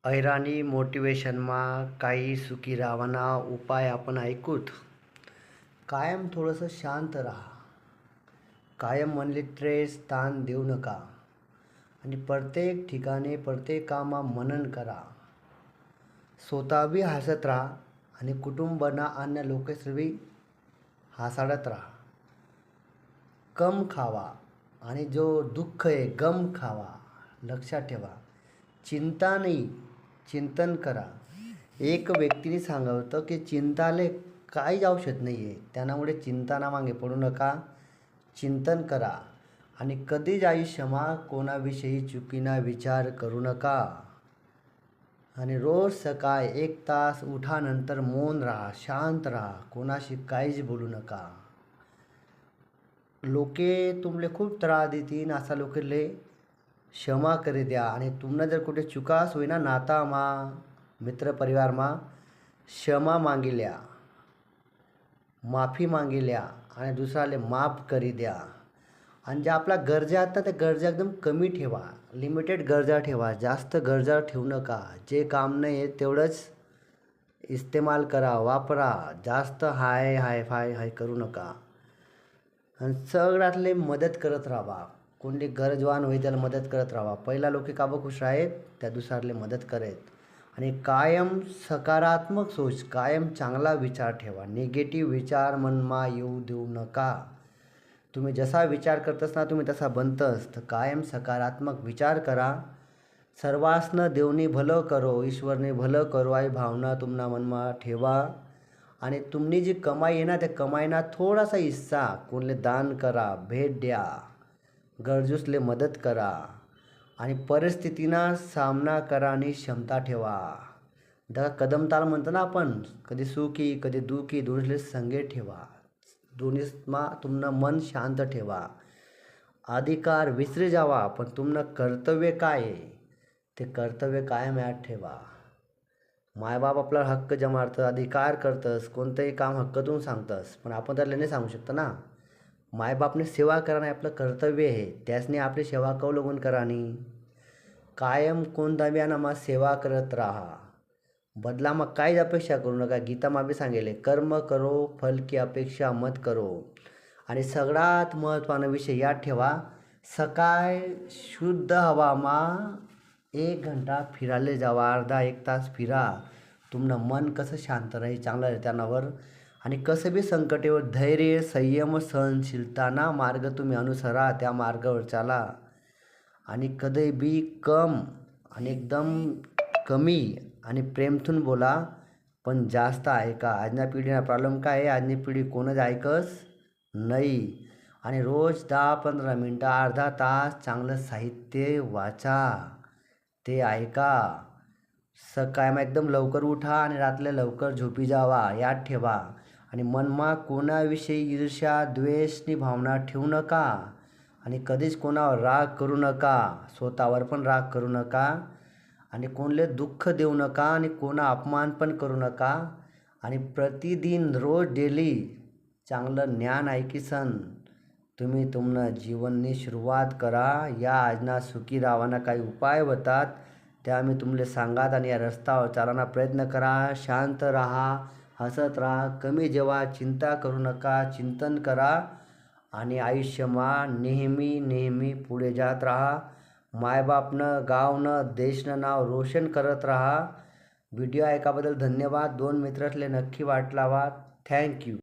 ऐरानी मोटिवेशनमा काही सुखी रावाना उपाय आपण ऐकूत. कायम थोडंसं शांत राहा. कायम मनली ट्रेस ताण देऊ नका आणि प्रत्येक ठिकाणी प्रत्येक कामा मनन करा. स्वतः बी हसत राहा आणि कुटुंबांना अन्य लोकेसबी हसाडत राहा. कम खावा आणि जो दुःख आहे गम खावा. लक्षात ठेवा, चिंता नाही, चिंतन करा. एक व्यक्तीने सांगितलं होतं की चिंताले काहीच औषध नाही आहे, त्यामुळे चिंताना मागे पडू नका. चिंतन करा आणि कधीच आयुष्यमा कोणाविषयी चुकीना विचार करू नका. आणि रोज सकाळी 1 तास उठानंतर मौन राहा, शांत राहा, कोणाशी काहीच बोलू नका. लोके तुमले खूप त्रास देतील, असा लोकेले क्षमा करी द्या. आणि तुम्हाला जर कुठे चुकास होईना नातामा मित्रपरिवारमा क्षमा मागिल्या, माफी मागिल्या आणि दुसऱ्याला माफ करी द्या. आणि ज्या आपल्या गरजा आहेत ना त्या गरजा एकदम कमी ठेवा, लिमिटेड गरजा ठेवा, जास्त गरजा ठेवू नका. जे काम नाही आहे तेवढंच इस्तेमाल करा, वापरा. जास्त हाय हाय फाय हाय करू नका. आणि सगळ्यातले मदत करत राहा. कोणते गरजवान होईल त्याला मदत करत राहा. पहिला लोक काबं खुश आहेत त्या दुसऱ्याला मदत करेत. आणि कायम सकारात्मक सोच, कायम चांगला विचार ठेवा. निगेटिव्ह विचार मनमा येऊ देऊ नका. तुम्ही जसा विचार करतस ना तुम्ही तसा बनतस. तर कायम सकारात्मक विचार करा. सर्वासनं देवनी भलं करो, ईश्वरने भलं करो आई भावना तुम्हाला मनमा ठेवा. आणि तुमनी जी कमाई आहे ना त्या कमाईना थोडासा हिस्सा कोणले दान करा, भेट द्या, गरजूसले मदत करा. आणि परिस्थितीना सामना करा आणि क्षमता ठेवा. जगा कदमताल म्हणतो ना आपण, कधी सुखी कधी दुखी दोन्हीले संगे ठेवा. दोन्हीमा तुमनं मन शांत ठेवा. अधिकार विसरे जावा पण तुमनं कर्तव्य काय आहे ते कर्तव्य कायम याद ठेवा. मायबाप आपला हक्क जमाडतं, अधिकार करतस, कोणतंही काम हक्कातून सांगतस, पण आपण त्याला नाही सांगू शकतो ना. मायबापने सेवा करणं आपलं कर्तव्य आहे, त्यासने आपली सेवा कौलगून करानी. कायम कोणता बी मा सेवा करत राहा. बदलामा काहीच अपेक्षा करू नका. गीतामा बी सांगेले कर्म करो फल की अपेक्षा मत करो. आणि सगळ्यात महत्त्वाचा विषय याद ठेवा, सकाळ शुद्ध हवामा 1 घंटा फिरायला जावा, अर्धा 1 तास फिरा. तुमनं मन कसं शांत राहील, चांगलं राहील त्यावर. आणि कसं बी संकटेवर धैर्य संयम सहनशीलताना मार्ग तुम्ही अनुसरा, त्या मार्गावर चाला. आणि कधी बी कम आणि एकदम कमी आणि प्रेमथून बोला, पण जास्त ऐका. आजच्या पिढीला प्रॉब्लेम काय आहे, आजची पिढी कोणच ऐकस नाही. आणि रोज 10-15 मिनटं अर्धा तास चांगलं साहित्य वाचा, ते ऐका. सकाळी एकदम लवकर उठा आणि रात्री लवकर झोपी जावा, याद ठेवा. आणि मनमा कोणाविषयी ईर्ष्या द्वेषनी भावना ठेवू नका. आणि कधीच कोणावर राग करू नका, स्वतःवर पण राग करू नका. आणि कोणले दुःख देऊ नका आणि कोणा अपमान पण करू नका. आणि प्रतिदिन रोज डेली चांगलं ज्ञान ऐकीसन तुम्ही तुमनं जीवननी सुरुवात करा. या आजना सुखी रावाना काही उपाय होतात त्या मी तुम्हाला सांगात. आणि या रस्त्यावर चालण्याचा प्रयत्न करा. शांत राहा, हसत राहा, कमी जेवा, चिंता करू नका, चिंतन करा. आणि आयुष्यमा नेहमी नेहमी पुढे जात राहा. मायबापनं गावनं देशनं नाव रोशन करत राहा. व्हिडिओ ऐकाबद्दल धन्यवाद. 2 मित्रातले नक्की वाट लावा. थँक्यू.